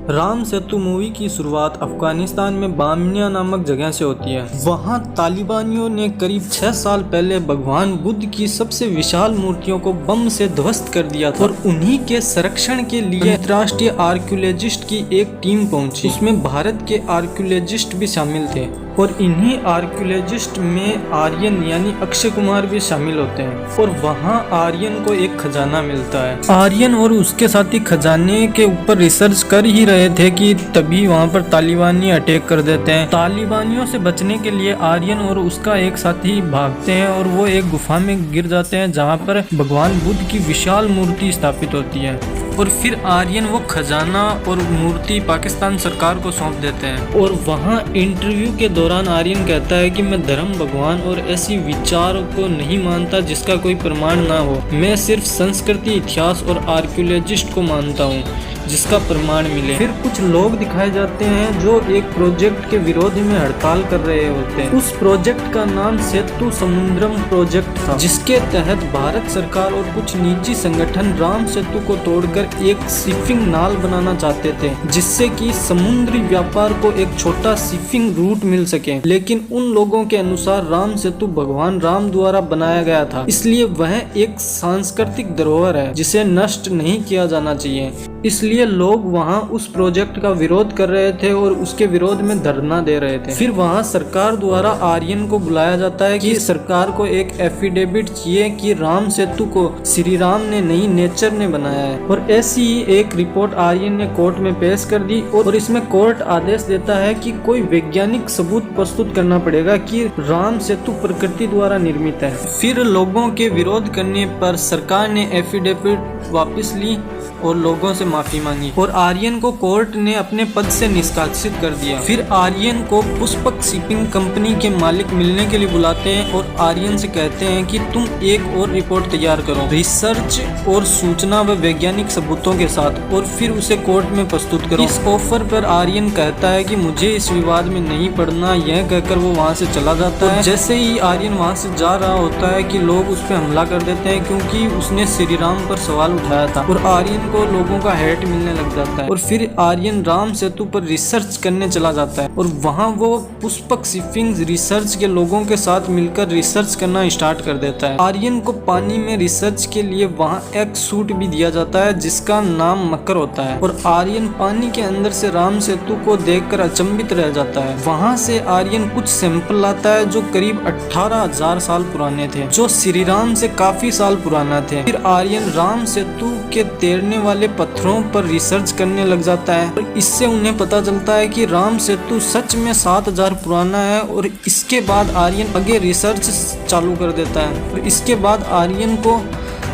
Ram Setu movie की शुरुआत अफगानिस्तान में बामियां नामक जगह से होती है। वहां तालिबानियों ने करीब 6 साल पहले भगवान बुद्ध की सबसे विशाल मूर्तियों को बम से ध्वस्त कर दिया था और उन्हीं के संरक्षण के लिए अंतर्राष्ट्रीय आर्कियोलॉजिस्ट की एक टीम पहुंची। उसमें भारत के आर्कियोलॉजिस्ट भी शामिल थे और इन्हीं आर्कियोलॉजिस्ट में आर्यन यानी अक्षय कुमार भी शामिल होते हैं और वहां आर्यन को एक खजाना मिलता है। आर्यन और उसके साथी खजाने के ऊपर रिसर्च कर ही रहे थे कि तभी वहां पर तालिबानी अटैक कर देते हैं। तालिबानियों से बचने के लिए आर्यन और उसका एक साथी भागते हैं और वो एक गुफा में गिर जाते हैं जहां पर भगवान बुद्ध की विशाल मूर्ति स्थापित होती है और फिर आर्यन वो खजाना और मूर्ति पाकिस्तान सरकार को सौंप देते हैं। और वहाँ इंटरव्यू के दौरान आर्यन कहता है कि मैं धर्म, भगवान और ऐसी विचार को नहीं मानता जिसका कोई प्रमाण ना हो। मैं सिर्फ संस्कृति, इतिहास और आर्कियोलॉजिस्ट को मानता हूँ जिसका प्रमाण मिले। फिर कुछ लोग दिखाए जाते हैं जो एक प्रोजेक्ट के विरोध में हड़ताल कर रहे होते हैं। उस प्रोजेक्ट का नाम सेतु समुद्रम प्रोजेक्ट था, जिसके तहत भारत सरकार और कुछ निजी संगठन राम सेतु को तोड़कर एक शिपिंग नाल बनाना चाहते थे जिससे कि समुद्री व्यापार को एक छोटा शिपिंग रूट मिल सके। लेकिन उन लोगों के अनुसार राम सेतु भगवान राम द्वारा बनाया गया था, इसलिए वह एक सांस्कृतिक धरोहर है जिसे नष्ट नहीं किया जाना चाहिए। इसलिए लोग वहां उस प्रोजेक्ट का विरोध कर रहे थे और उसके विरोध में धरना दे रहे थे। फिर वहां सरकार द्वारा आर्यन को बुलाया जाता है कि सरकार को एक एफिडेविट चाहिए कि राम सेतु को श्री राम ने नहीं नेचर ने बनाया है। और ऐसी ही एक रिपोर्ट आर्यन ने कोर्ट में पेश कर दी और इसमें कोर्ट आदेश देता है कि कोई वैज्ञानिक सबूत प्रस्तुत करना पड़ेगा कि राम सेतु प्रकृति द्वारा निर्मित है। फिर लोगों के विरोध करने पर सरकार ने एफिडेविट वापस ली और लोगों से माफी मांगी और आर्यन को कोर्ट ने अपने पद से निष्कासित कर दिया। फिर आर्यन को पुष्पक शिपिंग कंपनी के मालिक मिलने के लिए बुलाते हैं और आर्यन से कहते हैं कि तुम एक और रिपोर्ट तैयार करो रिसर्च और सूचना व वैज्ञानिक सबूतों के साथ और फिर उसे कोर्ट में प्रस्तुत करो। इस ऑफर पर आर्यन कहता है कि मुझे इस विवाद में नहीं पड़ना, यह कहकर वो वहाँ से चला जाता है। जैसे ही आर्यन वहाँ से जा रहा होता है कि लोग उस पर हमला कर देते हैं क्योंकि उसने श्री राम पर सवाल उठाया था और आर्यन को लोगों का हेट मिलने लग जाता है। और फिर आर्यन राम सेतु पर रिसर्च करने चला जाता है और वहाँ वो पुष्पक शिपिंग रिसर्च के लोगों के साथ मिलकर रिसर्च करना स्टार्ट कर देता है। आर्यन को पानी में रिसर्च के लिए वहाँ एक सूट भी दिया जाता है जिसका नाम मकर होता है और आर्यन पानी के अंदर से राम सेतु को देखकर अचंभित रह जाता है। वहाँ से आर्यन कुछ सैंपल लाता है जो करीब 18,000 साल पुराने थे, जो श्री राम से काफी साल पुराना थे। फिर आर्यन राम सेतु के तैरने वाले पत्थरों पर रिसर्च करने लग जाता है और इससे उन्हें पता चलता है कि राम सेतु सच में 7,000 पुराना है। और इसके बाद आर्यन आगे रिसर्च चालू कर देता है और इसके बाद आर्यन को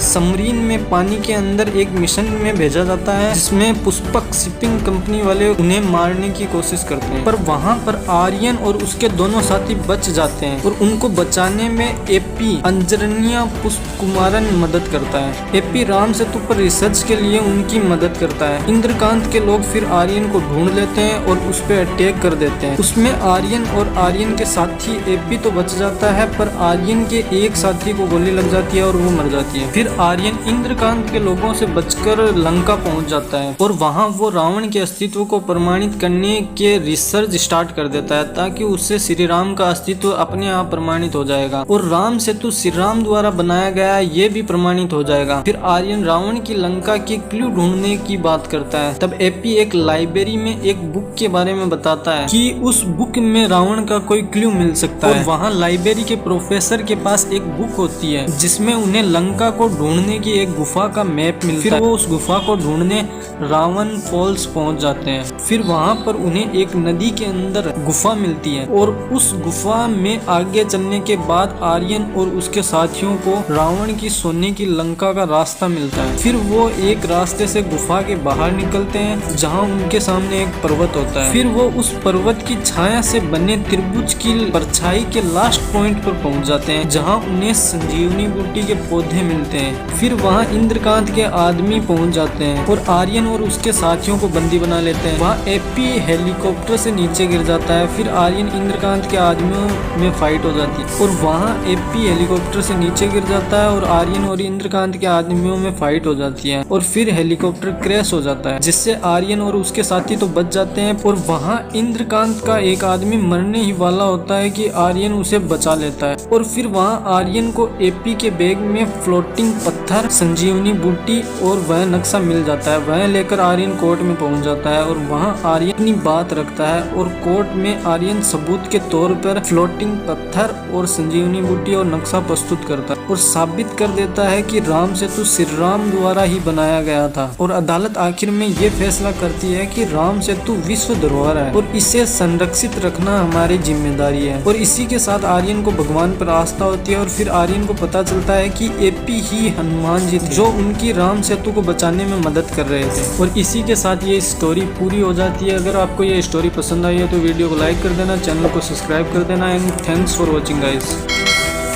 सबमरीन में पानी के अंदर एक मिशन में भेजा जाता है जिसमें पुष्पक शिपिंग कंपनी वाले उन्हें मारने की कोशिश करते हैं, पर वहां पर आर्यन और उसके दोनों साथी बच जाते हैं और उनको बचाने में एपी अंजरनिया पुष्पकुमारन मदद करता है। एपी राम सेतु पर रिसर्च के लिए उनकी मदद करता है। इंद्रकांत के लोग फिर आर्यन को ढूंढ लेते हैं और उस पर अटैक कर देते हैं। उसमें आर्यन और आर्यन के साथी एपी तो बच जाता है, पर आर्यन के एक साथी को गोली लग जाती है और वो मर जाती है। फिर आर्यन इंद्रकांत के लोगों से बचकर लंका पहुंच जाता है और वहां वो रावण के अस्तित्व को प्रमाणित करने के रिसर्च स्टार्ट कर देता है ताकि उससे श्री राम का अस्तित्व अपने आप प्रमाणित हो जाएगा और राम सेतु श्री राम द्वारा बनाया गया है ये भी प्रमाणित हो जाएगा। फिर आर्यन रावण की लंका के क्लू ढूंढने की बात करता है। तब एपी एक लाइब्रेरी में एक बुक के बारे में बताता है कि उस बुक में रावण का कोई क्लू मिल सकता है। वहाँ लाइब्रेरी के प्रोफेसर के पास एक बुक होती है जिसमें उन्हें लंका को ढूंढने की एक गुफा का मैप मिलता है। फिर वो उस गुफा को ढूंढने रावण फॉल्स पहुंच जाते हैं। फिर वहां पर उन्हें एक नदी के अंदर गुफा मिलती है और उस गुफा में आगे चलने के बाद आर्यन और उसके साथियों को रावण की सोने की लंका का रास्ता मिलता है। फिर वो एक रास्ते से गुफा के बाहर निकलते हैं जहाँ उनके सामने एक पर्वत होता है। फिर वो उस पर्वत की छाया से बने त्रिभुज की परछाई के लास्ट पॉइंट पर पहुंच जाते हैं जहाँ उन्हें संजीवनी बूटी के पौधे मिलते हैं। हैं। फिर वहाँ इंद्रकांत के आदमी पहुँच जाते हैं और आर्यन और उसके साथियों को बंदी बना लेते हैं। वहाँ एपी हेलीकॉप्टर से नीचे गिर जाता है। फिर आर्यन इंद्रकांत के आदमियों में फाइट हो जाती है और वहाँ एपी हेलीकॉप्टर से नीचे गिर जाता है और आर्यन और इंद्रकांत के आदमियों में फाइट हो जाती है और फिर हेलीकॉप्टर क्रैश हो जाता है, जिससे आर्यन और उसके साथी तो बच जाते हैं और वहाँ इंद्रकांत का एक आदमी मरने ही वाला होता है कि आर्यन उसे बचा लेता है। और फिर वहाँ आर्यन को एपी के बैग में फ्लोटिंग पत्थर, संजीवनी बूटी और वह नक्शा मिल जाता है। वह लेकर आर्यन कोर्ट में पहुंच जाता है और वहाँ आर्यन अपनी बात रखता है और कोर्ट में आर्यन सबूत के तौर पर फ्लोटिंग पत्थर और संजीवनी बूटी और नक्शा प्रस्तुत करता है और साबित कर देता है कि राम सेतु श्री राम द्वारा ही बनाया गया था। और अदालत आखिर में ये फैसला करती है कि राम सेतु विश्व धरोहर है और इसे संरक्षित रखना हमारी जिम्मेदारी है। और इसी के साथ आर्यन को भगवान पर आस्था होती है और फिर आर्यन को पता चलता है कि एपी ही हनुमान जी थे जो उनकी राम सेतु को बचाने में मदद कर रहे थे। और इसी के साथ ये स्टोरी पूरी हो जाती है। अगर आपको ये स्टोरी पसंद आई है तो वीडियो को लाइक कर देना, चैनल को सब्सक्राइब कर देना and thanks for watching guys.